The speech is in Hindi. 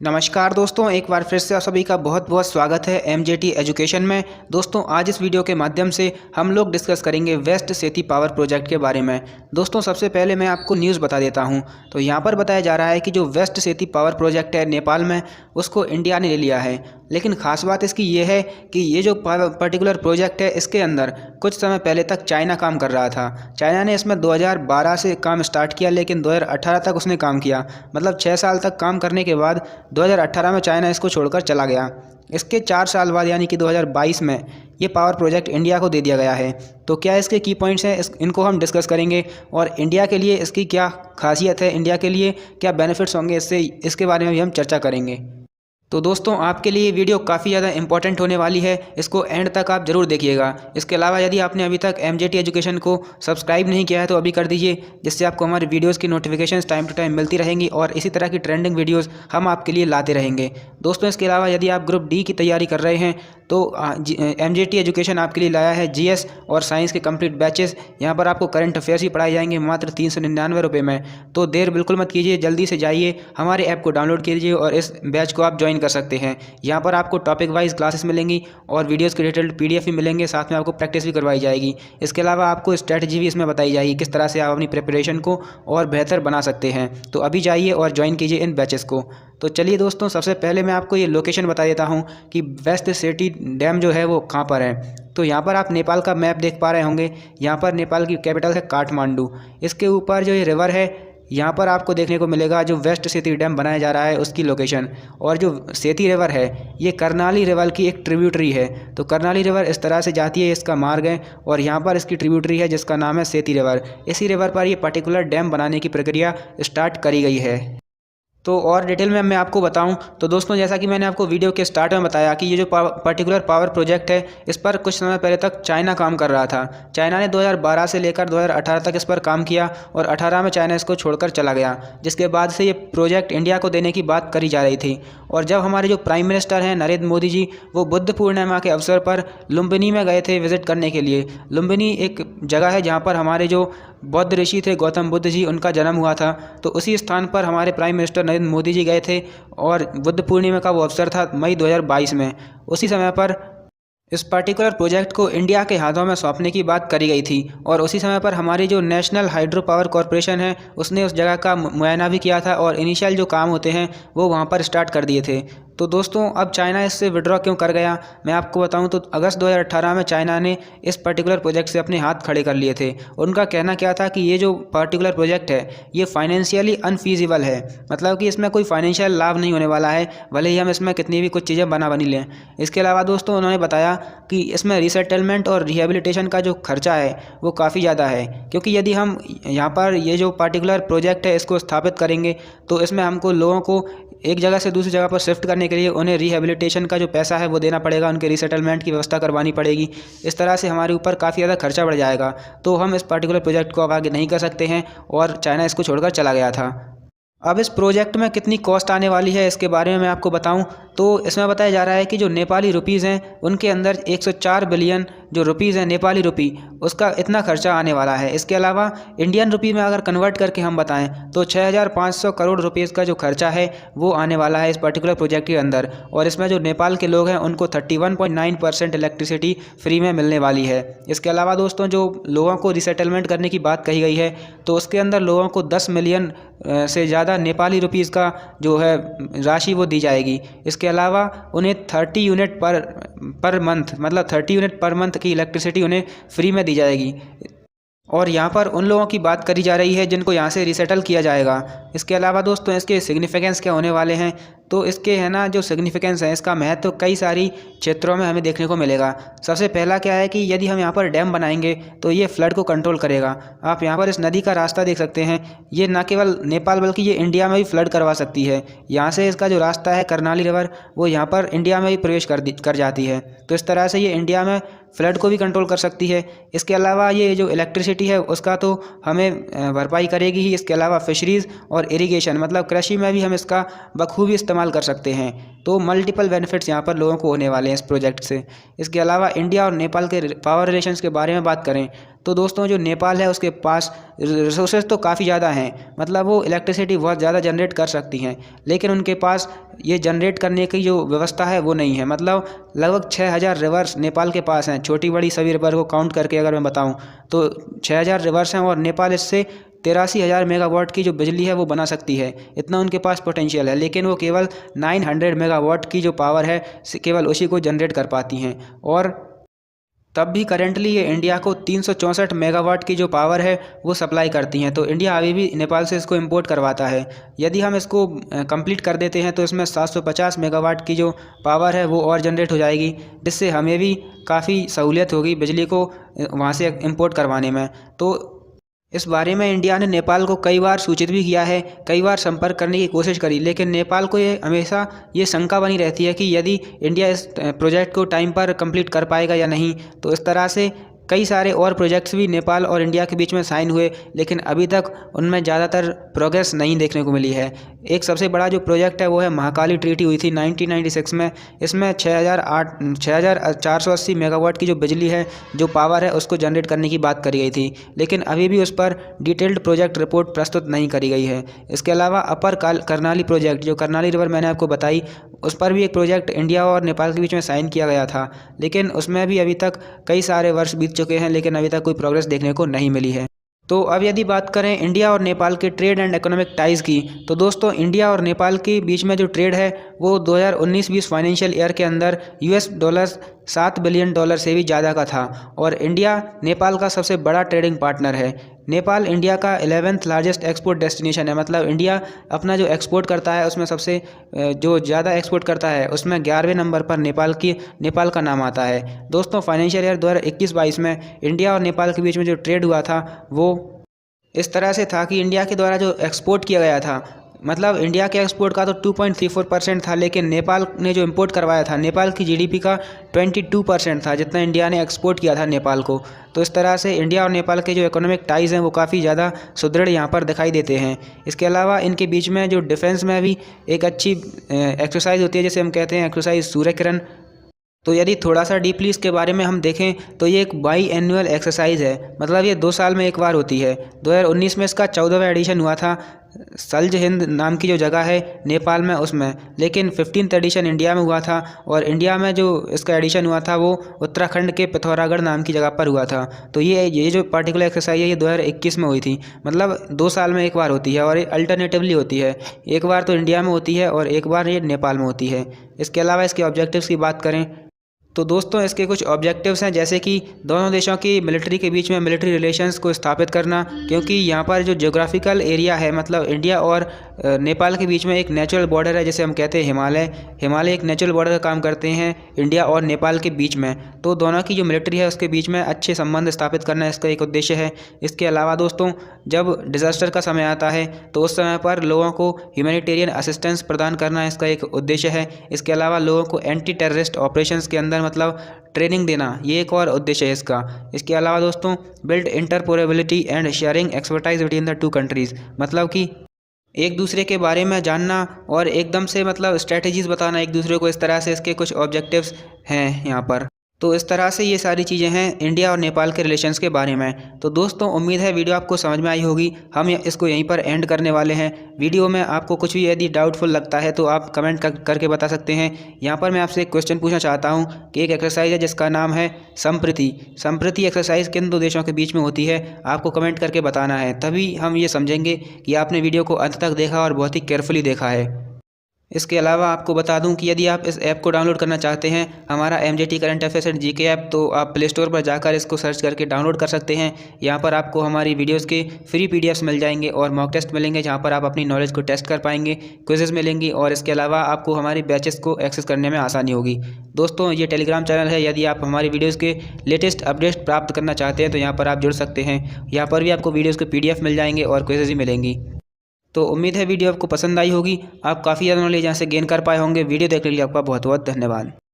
नमस्कार दोस्तों, एक बार फिर से आप सभी का बहुत बहुत स्वागत है एमजेटी एजुकेशन में। दोस्तों, आज इस वीडियो के माध्यम से हम लोग डिस्कस करेंगे वेस्ट सेती पावर प्रोजेक्ट के बारे में। दोस्तों, सबसे पहले मैं आपको न्यूज़ बता देता हूं। तो यहां पर बताया जा रहा है कि जो वेस्ट सेती पावर प्रोजेक्ट है नेपाल में, उसको इंडिया ने ले लिया है। लेकिन ख़ास बात इसकी ये है कि ये जो पर्टिकुलर प्रोजेक्ट है, इसके अंदर कुछ समय पहले तक चाइना काम कर रहा था। चाइना ने इसमें 2012 से काम स्टार्ट किया, लेकिन 2018 तक उसने काम किया। मतलब 6 साल तक काम करने के बाद 2018 में चाइना इसको छोड़कर चला गया। इसके 4 साल बाद यानी कि 2022 में ये पावर प्रोजेक्ट इंडिया को दे दिया गया है। तो क्या इसके की पॉइंट्स हैं, इनको हम डिस्कस करेंगे और इंडिया के लिए इसकी क्या खासियत है, इंडिया के लिए क्या बेनिफिट्स होंगे इससे, इसके बारे में भी हम चर्चा करेंगे। तो दोस्तों, आपके लिए वीडियो काफ़ी ज़्यादा इंपॉर्टेंट होने वाली है, इसको एंड तक आप ज़रूर देखिएगा। इसके अलावा यदि आपने अभी तक एमजेटी एजुकेशन को सब्सक्राइब नहीं किया है तो अभी कर दीजिए, जिससे आपको हमारे वीडियोस की नोटिफिकेशंस टाइम टू टाइम मिलती रहेंगी और इसी तरह की ट्रेंडिंग वीडियोस हम आपके लिए लाते रहेंगे। दोस्तों, इसके अलावा यदि आप ग्रुप डी की तैयारी कर रहे हैं तो एमजेटी एजुकेशन आपके लिए लाया है जीएस और साइंस के कंप्लीट बैचेस। यहाँ पर आपको करंट अफेयर्स ही पढ़ाए जाएंगे मात्र 399 रुपये में। तो देर बिल्कुल मत कीजिए, जल्दी से जाइए, हमारे ऐप को डाउनलोड कीजिए और इस बैच को आप ज्वाइन कर सकते हैं। यहाँ पर आपको टॉपिक वाइज क्लासेस मिलेंगी और वीडियोस के डिटेल्ड पीडीएफ भी मिलेंगे, साथ में आपको प्रैक्टिस भी करवाई जाएगी। इसके अलावा आपको स्ट्रैटेजी भी इसमें बताई जाएगी, किस तरह से आप अपनी प्रिपरेशन को और बेहतर बना सकते हैं। तो अभी जाइए और ज्वाइन कीजिए इन बैचेस को। तो चलिए दोस्तों, सबसे पहले मैं आपको ये लोकेशन बता देता हूँ कि वेस्ट सेती डैम जो है वो कहाँ पर है। तो यहाँ पर आप नेपाल का मैप देख पा रहे होंगे। यहाँ पर नेपाल की कैपिटल है काठमांडू। इसके ऊपर जो ये रिवर है, यहाँ पर आपको देखने को मिलेगा जो वेस्ट सेती डैम बनाया जा रहा है उसकी लोकेशन। और जो सेती रिवर है, ये करनाली रिवर की एक ट्रिब्यूटरी है। तो करनाली रिवर इस तरह से जाती है, इसका मार्ग है और यहाँ पर इसकी ट्रिब्यूटरी है जिसका नाम है सेती रिवर। इसी रिवर पर ये पर्टिकुलर डैम बनाने की प्रक्रिया स्टार्ट करी गई है। तो और डिटेल में मैं आपको बताऊं तो दोस्तों, जैसा कि मैंने आपको वीडियो के स्टार्ट में बताया कि ये जो पर्टिकुलर पावर प्रोजेक्ट है, इस पर कुछ समय पहले तक चाइना काम कर रहा था। चाइना ने 2012 से लेकर 2018 तक इस पर काम किया और 18 में चाइना इसको छोड़कर चला गया, जिसके बाद से ये प्रोजेक्ट इंडिया को देने की बात करी जा रही थी। और जब हमारे जो प्राइम मिनिस्टर हैं नरेंद्र मोदी जी, वो बुद्ध पूर्णिमा के अवसर पर लुम्बिनी में गए थे विजिट करने के लिए। लुम्बिनी एक जगह है जहाँ पर हमारे जो बौद्ध ऋषि थे गौतम बुद्ध जी, उनका जन्म हुआ था। तो उसी स्थान पर हमारे प्राइम मिनिस्टर नरेंद्र मोदी जी गए थे और बुद्ध पूर्णिमा का वो अवसर था मई 2022 में। उसी समय पर इस पर्टिकुलर प्रोजेक्ट को इंडिया के हाथों में सौंपने की बात करी गई थी और उसी समय पर हमारी जो नेशनल हाइड्रो पावर कॉरपोरेशन है, उसने उस जगह का मुआयना भी किया था और इनिशियल जो काम होते हैं वो वहाँ पर स्टार्ट कर दिए थे। तो दोस्तों, अब चाइना इससे विड्रॉ क्यों कर गया, मैं आपको बताऊं तो अगस्त 2018 में चाइना ने इस पर्टिकुलर प्रोजेक्ट से अपने हाथ खड़े कर लिए थे। उनका कहना क्या था कि ये जो पर्टिकुलर प्रोजेक्ट है ये फाइनेंशियली अनफीजिबल है, मतलब कि इसमें कोई फाइनेंशियल लाभ नहीं होने वाला है, भले ही हम इसमें कितनी भी कुछ चीज़ें बनी लें। इसके अलावा दोस्तों, उन्होंने बताया कि इसमें रिसेटलमेंट और रिहेबिलिटेशन का जो खर्चा है वो काफ़ी ज़्यादा है, क्योंकि यदि हम यहाँ पर ये जो पर्टिकुलर प्रोजेक्ट है इसको स्थापित करेंगे तो इसमें हमको लोगों को एक जगह से दूसरी जगह पर शिफ्ट करने के लिए उन्हें रिहेबिलिटेशन का जो पैसा है वो देना पड़ेगा, उनके रिसेटलमेंट की व्यवस्था करवानी पड़ेगी। इस तरह से हमारे ऊपर काफ़ी ज़्यादा खर्चा बढ़ जाएगा। तो हम इस पर्टिकुलर प्रोजेक्ट को अब आगे नहीं कर सकते हैं और चाइना इसको छोड़कर चला गया था। अब इस प्रोजेक्ट में कितनी कॉस्ट आने वाली है इसके बारे में मैं आपको बताऊं तो इसमें बताया जा रहा है कि जो नेपाली रुपीज़ हैं उनके अंदर 104 बिलियन जो रुपीज़ हैं नेपाली रुपी, उसका इतना खर्चा आने वाला है। इसके अलावा इंडियन रुपी में अगर कन्वर्ट करके हम बताएं तो 6500 करोड़ रुपीज़ का जो खर्चा है वो आने वाला है इस पर्टिकुलर प्रोजेक्ट के अंदर। और इसमें जो नेपाल के लोग हैं उनको 31.9% इलेक्ट्रिसिटी फ्री में मिलने वाली है। इसके अलावा दोस्तों, जो लोगों को रिसेटलमेंट करने की बात कही गई है तो उसके अंदर लोगों को 10 मिलियन से ज़्यादा नेपाली रुपीज़ का जो है राशि वो दी जाएगी। इसके अलावा उन्हें 30 यूनिट पर मंथ, मतलब 30 यूनिट पर मंथ की इलेक्ट्रिसिटी उन्हें फ्री में दी जाएगी। और यहाँ पर उन लोगों की बात करी जा रही है जिनको यहाँ से रिसेटल किया जाएगा। इसके अलावा दोस्तों, इसके सिग्निफिकेंस क्या होने वाले हैं तो इसके है ना जो सिग्निफिकेंस है, इसका महत्व कई सारी क्षेत्रों में हमें देखने को मिलेगा। सबसे पहला क्या है कि यदि हम यहाँ पर डैम बनाएंगे तो ये फ्लड को कंट्रोल करेगा। आप यहाँ पर इस नदी का रास्ता देख सकते हैं, ये न केवल नेपाल बल्कि ये इंडिया में भी फ्लड करवा सकती है। यहाँ से इसका जो रास्ता है करनाली रिवर, वो यहाँ पर इंडिया में भी प्रवेश कर जाती है। तो इस तरह से ये इंडिया में फ्लड को भी कंट्रोल कर सकती है। इसके अलावा ये जो इलेक्ट्रिसिटी है उसका तो हमें भरपाई करेगी ही। इसके अलावा फिशरीज़ और इरिगेशन, मतलब कृषि में भी हम इसका बखूबी इस्तेमाल कर सकते हैं। तो मल्टीपल बेनिफिट्स यहाँ पर लोगों को होने वाले हैं इस प्रोजेक्ट से। इसके अलावा इंडिया और नेपाल के पावर रिलेशंस के बारे में बात करें तो दोस्तों जो नेपाल है उसके पास रिसोर्सेज तो काफ़ी ज़्यादा हैं, मतलब वो इलेक्ट्रिसिटी बहुत ज़्यादा जनरेट कर सकती हैं, लेकिन उनके पास ये जनरेट करने की जो व्यवस्था है वो नहीं है। मतलब लगभग 6000 रिवर्स नेपाल के पास हैं, छोटी बड़ी सभी रिवर को काउंट करके अगर मैं बताऊं तो 6000 रिवर्स हैं, और नेपाल इससे 83,000 मेगावाट की जो बिजली है वो बना सकती है। इतना उनके पास पोटेंशियल है, लेकिन वो केवल 900 मेगावाट की जो पावर है केवल उसी को जनरेट कर पाती हैं। और तब भी करेंटली ये इंडिया को 364 मेगावाट की जो पावर है वो सप्लाई करती हैं। तो इंडिया अभी भी नेपाल से इसको इंपोर्ट करवाता है। यदि हम इसको कंप्लीट कर देते हैं तो इसमें 750 मेगावाट की जो पावर है वो और जनरेट हो जाएगी, जिससे हमें भी काफ़ी सहूलियत होगी बिजली को वहाँ से इंपोर्ट करवाने में। तो इस बारे में इंडिया ने नेपाल को कई बार सूचित भी किया है, कई बार संपर्क करने की कोशिश करी, लेकिन नेपाल को ये हमेशा ये शंका बनी रहती है कि यदि इंडिया इस प्रोजेक्ट को टाइम पर कंप्लीट कर पाएगा या नहीं। तो इस तरह से कई सारे और प्रोजेक्ट्स भी नेपाल और इंडिया के बीच में साइन हुए, लेकिन अभी तक उनमें ज़्यादातर प्रोग्रेस नहीं देखने को मिली है। एक सबसे बड़ा जो प्रोजेक्ट है वो है महाकाली ट्रीटी हुई थी 1996 में। इसमें 6480 मेगावाट की जो बिजली है, जो पावर है, उसको जनरेट करने की बात करी गई थी, लेकिन अभी भी उस पर डिटेल्ड प्रोजेक्ट रिपोर्ट प्रस्तुत नहीं करी गई है। इसके अलावा अपर करनाली प्रोजेक्ट, जो करनाली रिवर मैंने आपको बताई, उस पर भी एक प्रोजेक्ट इंडिया और नेपाल के बीच में साइन किया गया था, लेकिन उसमें भी अभी तक कई सारे वर्ष बीत चुके हैं, लेकिन अभी तक कोई प्रोग्रेस देखने को नहीं मिली है। तो अब यदि बात करें इंडिया और नेपाल के ट्रेड एंड इकोनॉमिक टाइज़ की, तो दोस्तों इंडिया और नेपाल के बीच में जो ट्रेड है वो 2019-20 फाइनेंशियल ईयर के अंदर $7 बिलियन से भी ज़्यादा का था, और इंडिया नेपाल का सबसे बड़ा ट्रेडिंग पार्टनर है। नेपाल इंडिया का 11th लार्जेस्ट एक्सपोर्ट डेस्टिनेशन है, मतलब इंडिया अपना जो एक्सपोर्ट करता है उसमें सबसे जो ज़्यादा एक्सपोर्ट करता है उसमें 11वें नंबर पर नेपाल का नाम आता है। दोस्तों फाइनेंशियल ईयर 2021-22 में इंडिया और नेपाल के बीच में जो ट्रेड हुआ था वो इस तरह से था कि इंडिया के द्वारा जो एक्सपोर्ट किया गया था, मतलब इंडिया के एक्सपोर्ट का तो 2.34% था, लेकिन नेपाल ने जो इंपोर्ट करवाया था, नेपाल की जीडीपी का 22% था जितना इंडिया ने एक्सपोर्ट किया था नेपाल को। तो इस तरह से इंडिया और नेपाल के जो इकोनॉमिक टाइज़ हैं वो काफ़ी ज़्यादा सुदृढ़ यहाँ पर दिखाई देते हैं। इसके अलावा इनके बीच में जो डिफेंस में भी एक अच्छी एक्सरसाइज होती है, जैसे हम कहते हैं एक्सरसाइज सूर्य किरण। तो यदि थोड़ा सा डीपली इसके बारे में हम देखें तो ये एक बाई एनुअल एक्सरसाइज है, मतलब ये 2 साल में एक बार होती है। 2019 में इसका 14वां एडिशन हुआ था, सल्ज हिंद नाम की जो जगह है नेपाल में उसमें, लेकिन 15th एडिशन इंडिया में हुआ था, और इंडिया में जो इसका एडिशन हुआ था वो उत्तराखंड के पिथौरागढ़ नाम की जगह पर हुआ था। तो ये जो पार्टिकुलर एक्सरसाइज है ये 2021 में हुई थी, मतलब 2 साल में एक बार होती है, और ये अल्टरनेटिवली होती है, एक बार तो इंडिया में होती है और एक बार ये नेपाल में होती है। इसके अलावा इसके ऑब्जेक्टिव्स की बात करें तो दोस्तों इसके कुछ ऑब्जेक्टिव्स हैं, जैसे कि दोनों देशों की मिलिट्री के बीच में मिलिट्री रिलेशंस को स्थापित करना, क्योंकि यहाँ पर जो ज्योग्राफिकल एरिया है, मतलब इंडिया और नेपाल के बीच में एक नेचुरल बॉर्डर है, जैसे हम कहते हैं हिमालय एक नेचुरल बॉर्डर का काम करते हैं इंडिया और नेपाल के बीच में। तो दोनों की जो मिलिट्री है उसके बीच में अच्छे संबंध स्थापित करना इसका एक उद्देश्य है। इसके अलावा दोस्तों जब डिज़ास्टर का समय आता है तो उस समय पर लोगों को ह्यूमैनिटेरियन असिस्टेंस प्रदान करना इसका एक उद्देश्य है। इसके अलावा लोगों को एंटी टेररिस्ट ऑपरेशंस के अंदर मतलब ट्रेनिंग देना, ये एक और उद्देश्य है इसका। इसके अलावा दोस्तों build interoperability and sharing expertise between the 2 countries, मतलब कि एक दूसरे के बारे में जानना और एकदम से मतलब स्ट्रेटजीज़ बताना एक दूसरे को, इस तरह से इसके कुछ ऑब्जेक्टिव्स हैं यहाँ पर। तो इस तरह से ये सारी चीज़ें हैं इंडिया और नेपाल के रिलेशंस के बारे में। तो दोस्तों उम्मीद है वीडियो आपको समझ में आई होगी। हम इसको यहीं पर एंड करने वाले हैं। वीडियो में आपको कुछ भी यदि डाउटफुल लगता है तो आप कमेंट करके बता सकते हैं। यहाँ पर मैं आपसे एक क्वेश्चन पूछना चाहता हूँ कि एक एक्सरसाइज है जिसका नाम है संप्रति एक्सरसाइज किन 2 देशों के बीच में होती है, आपको कमेंट करके बताना है, तभी हम ये समझेंगे कि आपने वीडियो को अंत तक देखा और बहुत ही केयरफुली देखा है। इसके अलावा आपको बता दूं कि यदि आप इस ऐप को डाउनलोड करना चाहते हैं, हमारा MJT current affairs and GK app, तो आप प्ले स्टोर पर जाकर इसको सर्च करके डाउनलोड कर सकते हैं। यहाँ पर आपको हमारी वीडियोस के फ्री PDFs मिल जाएंगे और मॉक टेस्ट मिलेंगे, जहाँ पर आप अपनी नॉलेज को टेस्ट कर पाएंगे, क्विजेज़ मिलेंगी, और इसके अलावा आपको हमारी बैचेस को एक्सेस करने में आसानी होगी। दोस्तों ये टेलीग्राम चैनल है, यदि आप हमारी वीडियोज़ के लेटेस्ट अपडेट्स प्राप्त करना चाहते हैं तो यहाँ पर आप जुड़ सकते हैं। यहाँ पर भी आपको वीडियोज़ के PDF मिल जाएंगे और क्विजेज़ भी मिलेंगी। तो उम्मीद है वीडियो आपको पसंद आई होगी, आप काफ़ी ज़्यादा नॉलेज यहाँ से गेन कर पाए होंगे। वीडियो देखने के लिए आपका बहुत बहुत धन्यवाद।